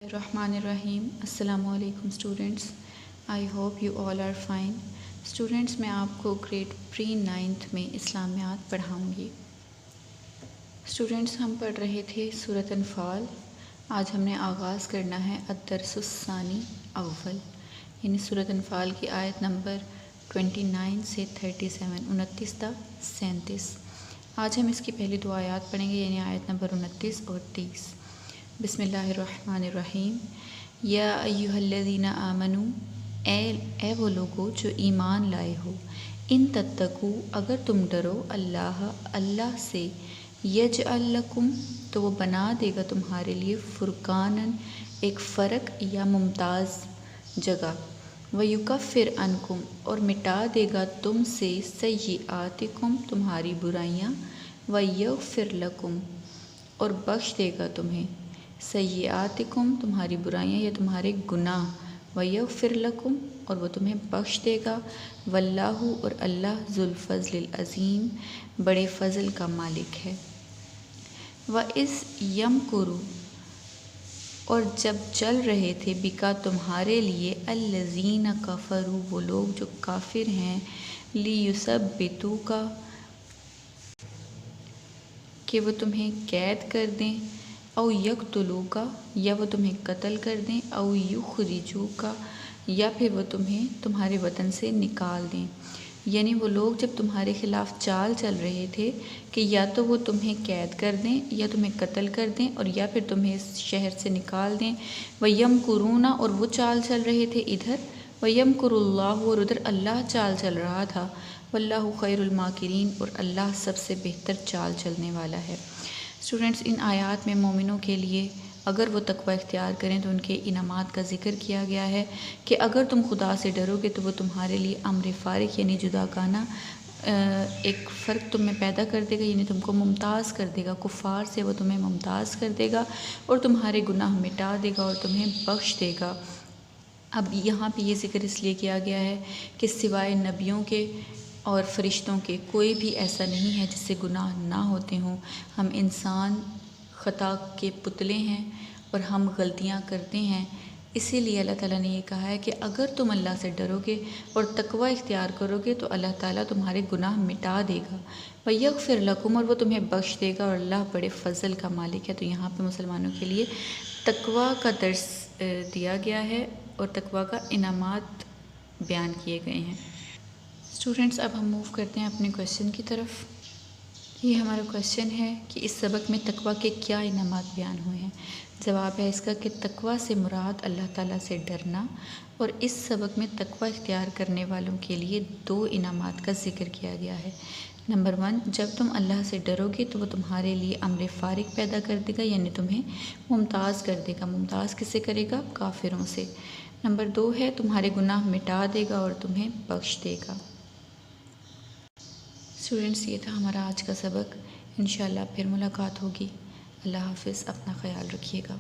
الرحمن الرحیم السلام علیکم students, I hope you all are fine. Students, میں آپ کو گریڈ پری 9th میں اسلامیات پڑھاؤں گی۔ اسٹوڈنٹس، ہم پڑھ رہے تھے سورۃ انفال۔ آج ہم نے آغاز کرنا ہے الدرس الثانی اول، یعنی سورۃ انفال کی آیت نمبر 29 سے 37، 29 تا 37۔ آج ہم اس کی پہلی دو آیات پڑھیں گے، یعنی آیت نمبر 29 اور 30۔ بسم اللہ الرحمن الرحیم۔ یا ایہا الذین آمنوا، اے وہ لوگو جو ایمان لائے ہو، ان تتقوا، اگر تم ڈرو اللہ سے، یجعل لکم، تو وہ بنا دے گا تمہارے لیے فرقاناً، ایک فرق یا ممتاز جگہ، ویکفر عنکم، اور مٹا دے گا تم سے، سیئاتکم، تمہاری برائیاں، ویغفر لکم، اور بخش دے گا تمہیں، سیئاتکم، تمہاری برائیاں یا تمہارے گناہ، ویغفر لکم، اور وہ تمہیں بخش دے گا، واللہ، اور اللہ، ذو الفضل العظیم، بڑے فضل کا مالک ہے۔ وَإِذْ يَمْكُرُ، اور جب چل رہے تھے، بِکَا، تمہارے لیے، الَّذِينَ كَفَرُوا، وہ لوگ جو کافر ہیں، لِيُثَبِّتُوكَ، کہ وہ تمہیں قید کر دیں، او یقتلوک، یا وہ تمہیں قتل کر دیں، او یخرجوک، یا پھر وہ تمہیں تمہارے وطن سے نکال دیں۔ یعنی وہ لوگ جب تمہارے خلاف چال چل رہے تھے کہ یا تو وہ تمہیں قید کر دیں، یا تمہیں قتل کر دیں، اور یا پھر تمہیں اس شہر سے نکال دیں۔ وَيَمْكُرُونَ، اور وہ چال چل رہے تھے ادھر، وَيَمْكُرُ اللَّهُ، اور ادھر اللہ چال چل رہا تھا، وَاللَّهُ خَيْرُ الْمَاكِرِينَ، اور اللہ سب سے بہتر چال چلنے والا ہے۔ اسٹوڈنٹس، ان آیات میں مومنوں کے لیے اگر وہ تقوی اختیار کریں تو ان کے انعامات کا ذکر کیا گیا ہے کہ اگر تم خدا سے ڈرو گے تو وہ تمہارے لیے امر فارق، یعنی جداگانہ ایک فرق تم میں پیدا کر دے گا، یعنی تم کو ممتاز کر دے گا، کفار سے وہ تمہیں ممتاز کر دے گا، اور تمہارے گناہ مٹا دے گا، اور تمہیں بخش دے گا۔ اب یہاں پہ یہ ذکر اس لیے کیا گیا ہے کہ سوائے نبیوں کے اور فرشتوں کے کوئی بھی ایسا نہیں ہے جس سے گناہ نہ ہوتے ہوں۔ ہم انسان خطا کے پتلے ہیں اور ہم غلطیاں کرتے ہیں، اسی لیے اللہ تعالیٰ نے یہ کہا ہے کہ اگر تم اللہ سے ڈرو گے اور تقوی اختیار کرو گے تو اللہ تعالیٰ تمہارے گناہ مٹا دے گا، وَيَغْفِرْ لَكُمْ، اور وہ تمہیں بخش دے گا، اور اللہ بڑے فضل کا مالک ہے۔ تو یہاں پہ مسلمانوں کے لیے تقوی کا درس دیا گیا ہے اور تقوی کا انعامات بیان کیے گئے ہیں۔ اسٹوڈنٹس، اب ہم موو کرتے ہیں اپنے کویشچن کی طرف۔ یہ ہمارا کویشچن ہے کہ اس سبق میں تقوی کے کیا انعامات بیان ہوئے ہیں؟ جواب ہے اس کا کہ تقوی سے مراد اللہ تعالیٰ سے ڈرنا، اور اس سبق میں تقوی اختیار کرنے والوں کے لیے دو انعامات کا ذکر کیا گیا ہے۔ نمبر 1، جب تم اللہ سے ڈرو گے تو وہ تمہارے لیے امر فارق پیدا کر دے گا، یعنی تمہیں ممتاز کر دے گا۔ ممتاز کس سے کرے گا؟ کافروں سے۔ نمبر 2 ہے تمہارے گناہ مٹا دے گا اور تمہیں بخش دے گا۔ اسٹوڈنٹس، یہ تھا ہمارا آج کا سبق۔ انشاءاللہ پھر ملاقات ہوگی۔ اللہ حافظ، اپنا خیال رکھیے گا۔